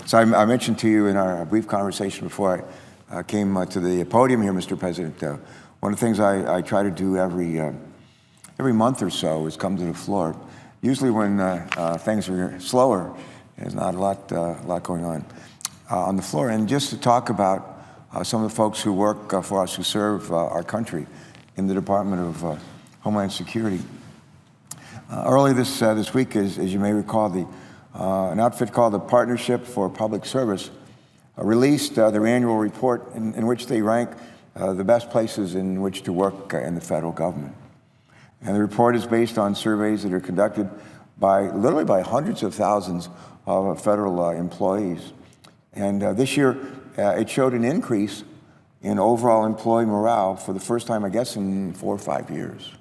So I mentioned to you in our brief conversation before I came to the podium here, Mr. President, one of the things I try to do every month or so is come to the floor. Usually when things are slower, there's not a lot going on the floor, and just to talk about some of the folks who work for us, who serve our country in the Department of Homeland Security. Early this week, as you may recall, an outfit called the Partnership for Public Service released their annual report in which they rank the best places in which to work in the federal government. And the report is based on surveys that are conducted literally by hundreds of thousands of federal employees. And this year, it showed an increase in overall employee morale for the first time, I guess, in 4 or 5 years.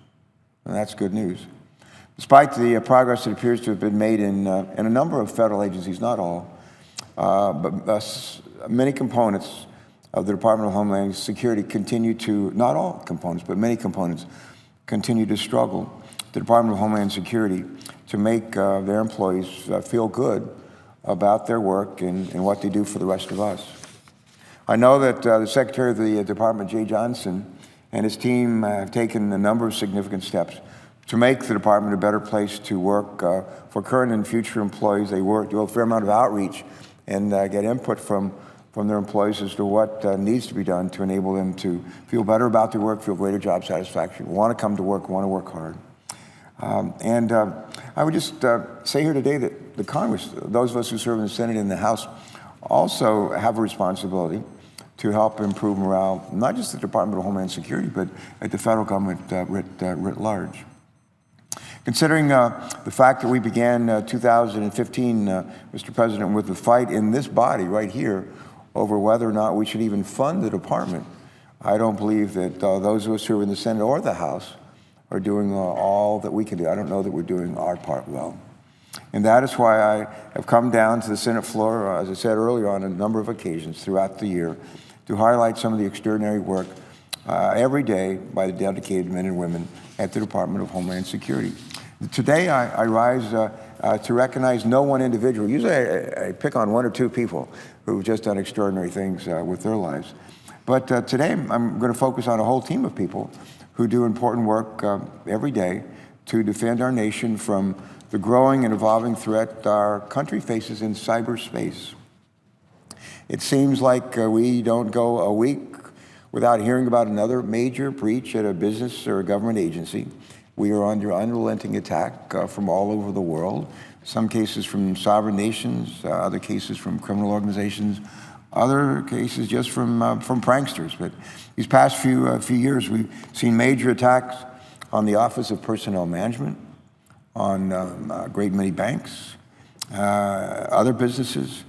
And that's good news. Despite the progress that appears to have been made in a number of federal agencies, not all, but many components of the Department of Homeland Security continue to, not all components, but many components continue to struggle. The Department of Homeland Security to make their employees feel good about their work and what they do for the rest of us. I know that the Secretary of the Department, Jay Johnson, and his team have taken a number of significant steps to make the department a better place to work for current and future employees. They do a fair amount of outreach and get input from their employees as to what needs to be done to enable them to feel better about their work, feel greater job satisfaction, want to come to work, want to work hard. I would just say here today that the Congress, those of us who serve in the Senate and the House, also have a responsibility to help improve morale, not just the Department of Homeland Security, but at the federal government writ large. Considering the fact that we began 2015, Mr. President, with the fight in this body right here over whether or not we should even fund the department, I don't believe that those of us who are in the Senate or the House are doing all that we can do. I don't know that we're doing our part well. And that is why I have come down to the Senate floor, as I said earlier, on a number of occasions throughout the year to highlight some of the extraordinary work every day by the dedicated men and women at the Department of Homeland Security. Today, I rise to recognize no one individual. Usually I pick on 1 or 2 people who've just done extraordinary things with their lives. But today, I'm going to focus on a whole team of people who do important work every day to defend our nation from the growing and evolving threat our country faces in cyberspace. It seems like we don't go a week without hearing about another major breach at a business or a government agency. We are under unrelenting attack from all over the world, some cases from sovereign nations, other cases from criminal organizations, other cases just from pranksters. But these past few years, we've seen major attacks on the Office of Personnel Management, on a great many banks, other businesses,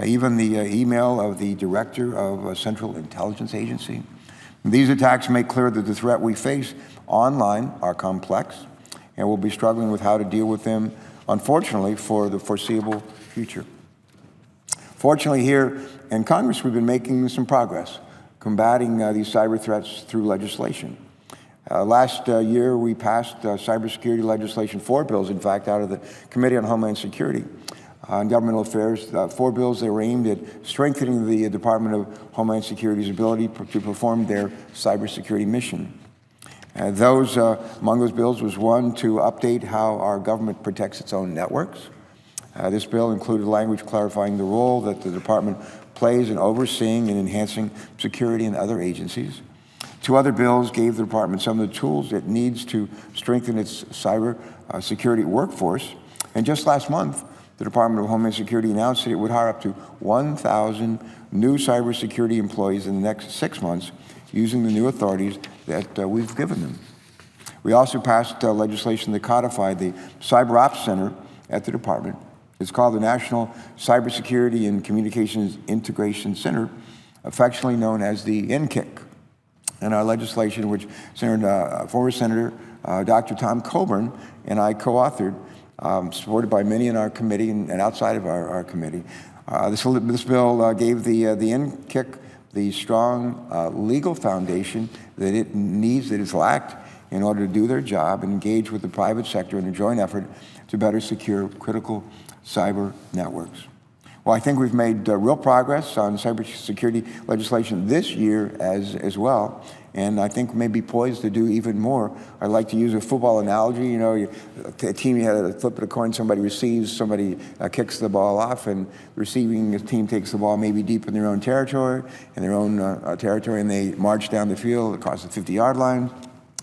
even the email of the director of a Central Intelligence Agency. These attacks make clear that the threat we face online are complex, and we'll be struggling with how to deal with them, unfortunately, for the foreseeable future. Fortunately, here in Congress, we've been making some progress combating these cyber threats through legislation. Last year, we passed cybersecurity legislation, 4 bills, in fact, out of the Committee on Homeland Security and Governmental Affairs, 4 bills that were aimed at strengthening the Department of Homeland Security's ability to perform their cybersecurity mission. Among those bills was one to update how our government protects its own networks. This bill included language clarifying the role that the department plays in overseeing and enhancing security in other agencies. 2 other bills gave the department some of the tools it needs to strengthen its cyber security workforce. And just last month, the Department of Homeland Security announced that it would hire up to 1,000 new cybersecurity employees in the next 6 months using the new authorities that we've given them. We also passed legislation that codified the Cyber Ops Center at the department. It's called the National Cybersecurity and Communications Integration Center, affectionately known as the NCCIC. And our legislation, which former Senator Dr. Tom Coburn and I co-authored, supported by many in our committee and outside of our committee. This bill gave the NCCIC the strong legal foundation that it needs, that is lacked, in order to do their job and engage with the private sector in a joint effort to better secure critical cyber networks. Well, I think we've made real progress on cybersecurity legislation this year as well, and I think maybe poised to do even more. I like to use a football analogy. You know, a team, you had a flip of a coin, somebody receives, somebody kicks the ball off, and the receiving team takes the ball maybe deep in their own territory, and they march down the field across the 50-yard line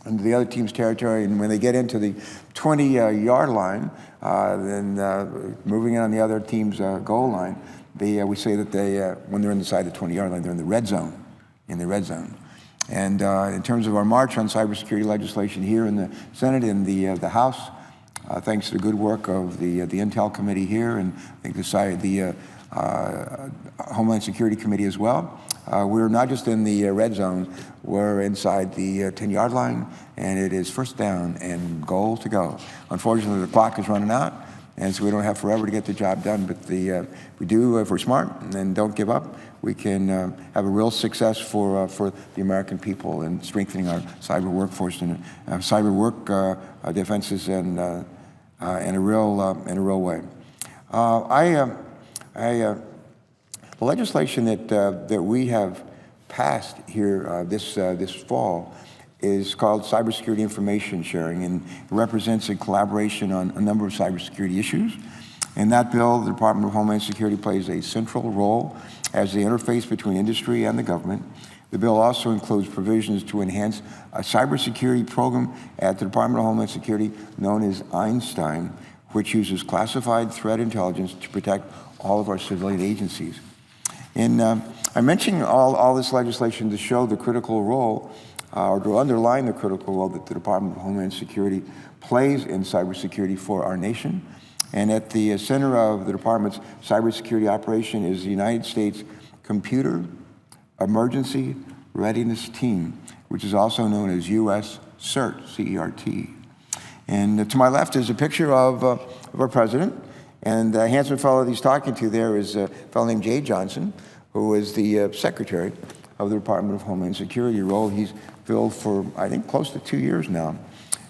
into the other team's territory, and when they get into the 20-yard line, then moving in on the other team's goal line, we say that when they're inside the 20-yard line, they're in the red zone, And in terms of our march on cybersecurity legislation here in the Senate and the House, thanks to the good work of the Intel Committee here, and I think the Homeland Security Committee as well, we're not just in the red zone, we're inside the 10-yard line, and it is first down and goal to go. Unfortunately, the clock is running out, and so we don't have forever to get the job done, but we do, if we're smart and don't give up, we can have a real success for the American people in strengthening our cyber workforce and cyber work defenses in a real way. The legislation that we have passed here this fall is called Cybersecurity Information Sharing, and it represents a collaboration on a number of cybersecurity issues. In that bill, the Department of Homeland Security plays a central role as the interface between industry and the government. The bill also includes provisions to enhance a cybersecurity program at the Department of Homeland Security known as Einstein, which uses classified threat intelligence to protect all of our civilian agencies. And I'm mentioning all this legislation to show the critical role, or to underline the critical role that the Department of Homeland Security plays in cybersecurity for our nation. And at the center of the department's cybersecurity operation is the United States Computer Emergency Readiness Team, which is also known as US-CERT, C-E-R-T. And to my left is a picture of our president, and the handsome fellow that he's talking to there is a fellow named Jay Johnson, who is the secretary of the Department of Homeland Security, role he's filled for, I think, close to 2 years now,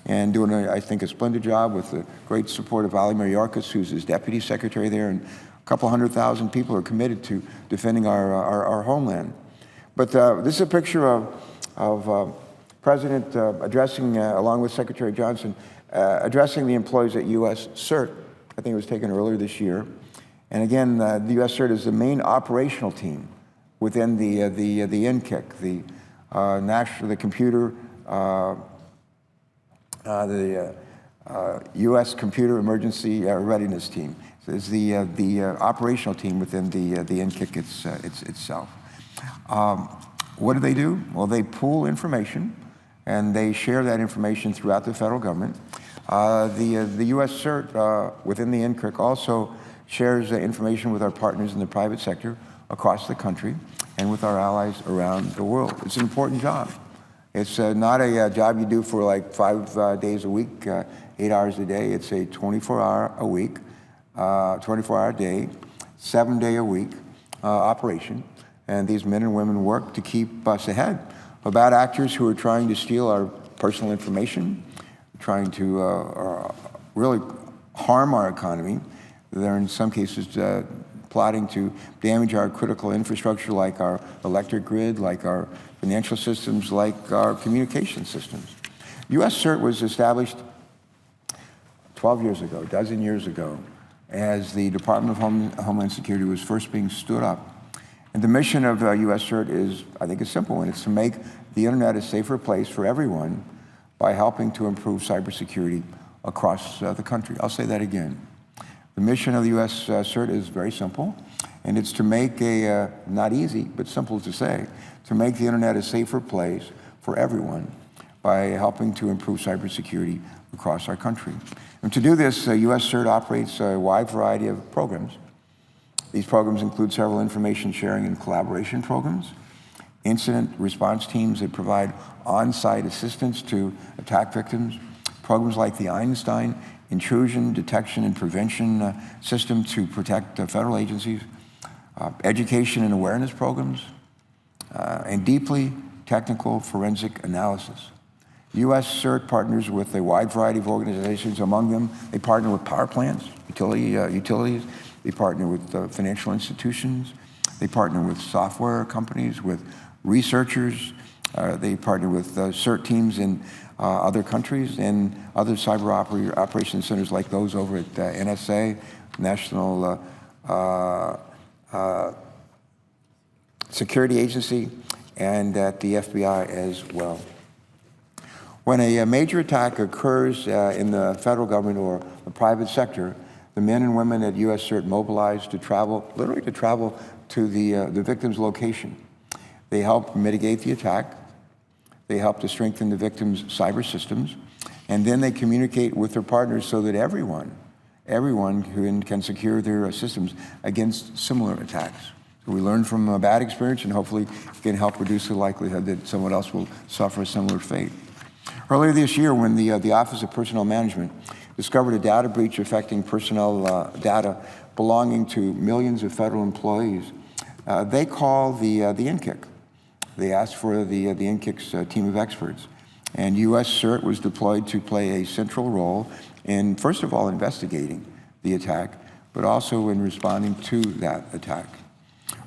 and doing, I think, a splendid job with the great support of Ali Mariorkas, who's his deputy secretary there, and a couple 100,000 people are committed to defending our homeland. But this is a picture of President addressing, along with Secretary Johnson, addressing the employees at US-CERT. I think it was taken earlier this year. And again, the US-CERT is the main operational team within the NCCIC, the computer, U.S. Computer Emergency Readiness Team. So it's the operational team within the NCCIC itself. What do? Well, they pool information, and they share that information throughout the federal government. The US-CERT within the NCCIC also shares information with our partners in the private sector across the country and with our allies around the world. It's an important job. It's not a job you do for like 5 days a week, 8 hours a day. It's a 24-hour a week, 24-hour day, 7-day a week operation. And these men and women work to keep us ahead of bad actors who are trying to steal our personal information, trying to really harm our economy. They're in some cases plotting to damage our critical infrastructure, like our electric grid, like our financial systems, like our communication systems. US-CERT was established 12 years ago, a dozen years ago, as the Department of Homeland Security was first being stood up. And the mission of US-CERT is, I think, a simple one. It's to make the internet a safer place for everyone by helping to improve cybersecurity across the country. I'll say that again. The mission of the US-CERT is very simple, and it's to make not easy, but simple to say, to make the internet a safer place for everyone by helping to improve cybersecurity across our country. And to do this, US-CERT operates a wide variety of programs. These programs include several information sharing and collaboration programs, incident response teams that provide on-site assistance to attack victims, programs like the Einstein Intrusion Detection and Prevention System to protect federal agencies, education and awareness programs, and deeply technical forensic analysis. US-CERT partners with a wide variety of organizations. Among them, they partner with power plants, utilities, They partner with financial institutions. They partner with software companies, with researchers. They partner with CERT teams in other countries and other cyber operations centers like those over at NSA, National Security Agency, and at the FBI as well. When a major attack occurs in the federal government or the private sector, the men and women at US-CERT mobilize to travel, literally to travel to the victim's location. They help mitigate the attack. They help to strengthen the victim's cyber systems. And then they communicate with their partners so that everyone can secure their systems against similar attacks. So we learn from a bad experience and hopefully can help reduce the likelihood that someone else will suffer a similar fate. Earlier this year, when the Office of Personnel Management discovered a data breach affecting personnel data belonging to millions of federal employees, they called the NCCIC. They asked for the NCCIC's team of experts. And US-CERT was deployed to play a central role in, first of all, investigating the attack, but also in responding to that attack.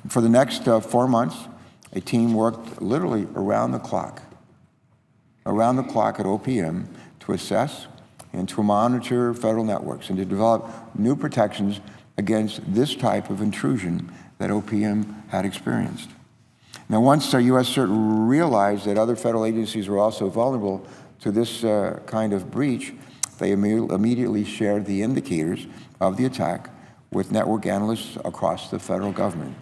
For the next 4 months, a team worked literally around the clock at OPM to assess and to monitor federal networks and to develop new protections against this type of intrusion that OPM had experienced. Now, once US-CERT realized that other federal agencies were also vulnerable to this kind of breach, they immediately shared the indicators of the attack with network analysts across the federal government.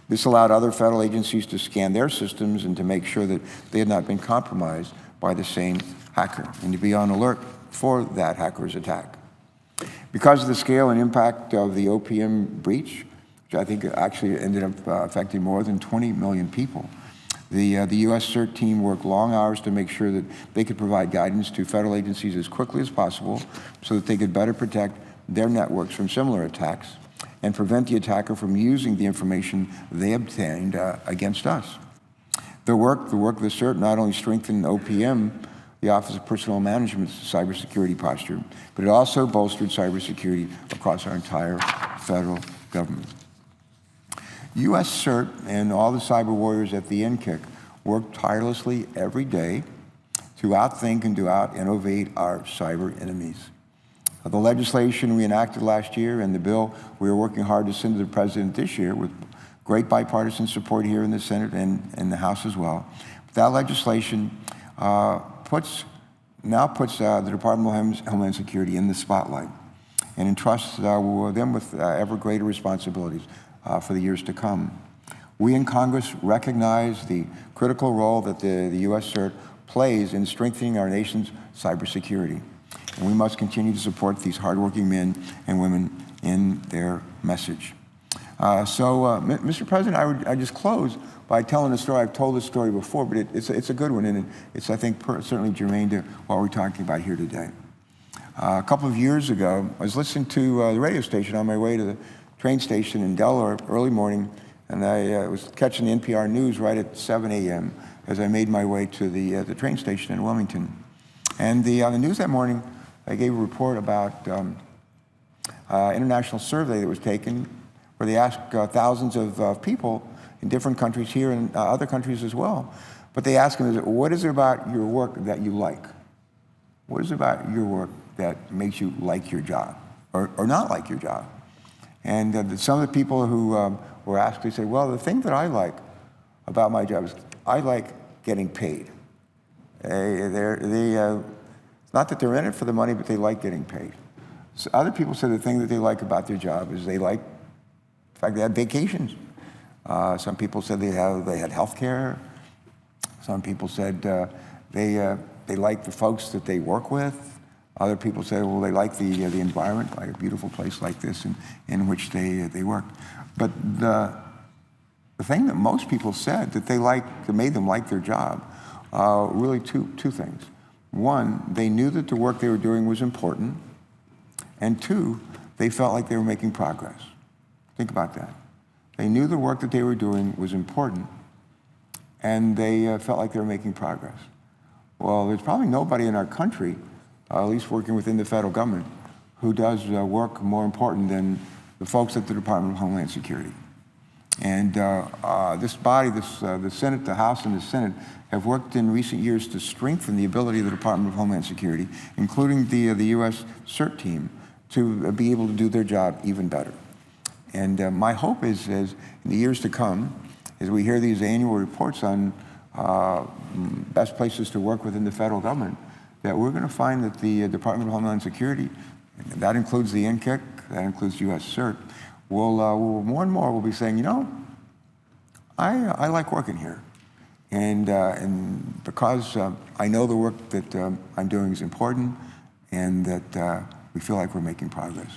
This allowed other federal agencies to scan their systems and to make sure that they had not been compromised by the same hacker and to be on alert for that hacker's attack. Because of the scale and impact of the OPM breach, which I think actually ended up affecting more than 20 million people, the US-CERT team worked long hours to make sure that they could provide guidance to federal agencies as quickly as possible so that they could better protect their networks from similar attacks and prevent the attacker from using the information they obtained against us. The work of the CERT not only strengthened OPM, the Office of Personnel Management's cybersecurity posture, but it also bolstered cybersecurity across our entire federal government. US-CERT and all the cyber warriors at the NCCIC work tirelessly every day to outthink and to out-innovate our cyber enemies. The legislation we enacted last year and the bill we are working hard to send to the President this year with great bipartisan support here in the Senate and in the House as well. But that legislation puts the Department of Homeland Security in the spotlight and entrusts them with ever greater responsibilities for the years to come. We in Congress recognize the critical role that the US-CERT plays in strengthening our nation's cybersecurity. And we must continue to support these hardworking men and women in their message. Mr. President, I just close by telling a story. I've told this story before, but it's a good one, and it's, I think, certainly germane to what we're talking about here today. A couple of years ago, I was listening to the radio station on my way to the train station in Delaware early morning, and I was catching the NPR news right at 7 a.m. as I made my way to the train station in Wilmington. And on the news that morning, I gave a report about international survey that was taken where they asked thousands of people in different countries here and other countries as well. But they asked them, what is it about your work that you like? What is it about your work that makes you like your job or not like your job? And some of the people who were asked, they said, well, the thing that I like about my job is I like getting paid. It's not that they're in it for the money, but they like getting paid. So other people said the thing that they like about their job is they like the fact they had vacations. Some people said they had health care. Some people said they like the folks that they work with. Other people say, well, they like the environment, like a beautiful place like this in which they work. But the thing that most people said that that made them like their job, really two things. One, they knew that the work they were doing was important. And two, they felt like they were making progress. Think about that. They knew the work that they were doing was important, and they felt like they were making progress. Well, there's probably nobody in our country, at least working within the federal government, who does work more important than the folks at the Department of Homeland Security. And this body, the Senate, the House, and the Senate have worked in recent years to strengthen the ability of the Department of Homeland Security, including the US-CERT team, to be able to do their job even better. And my hope is, in the years to come, as we hear these annual reports on best places to work within the federal government, that we're going to find that the Department of Homeland Security, and that includes the NCCIC, that includes US-CERT, will more and more will be saying, you know, I like working here. And because I know the work that I'm doing is important, and that we feel like we're making progress.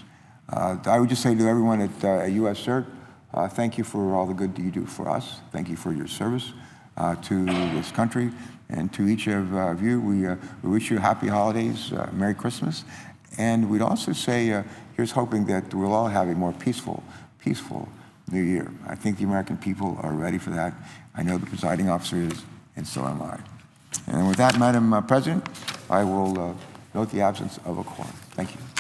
I would just say to everyone at US-CERT, thank you for all the good that you do for us. Thank you for your service to this country. And to each of you, we wish you happy holidays, Merry Christmas. And we'd also say, here's hoping that we'll all have a more peaceful New Year. I think the American people are ready for that. I know the presiding officer is, and so am I. And with that, Madam President, I will note the absence of a quorum. Thank you.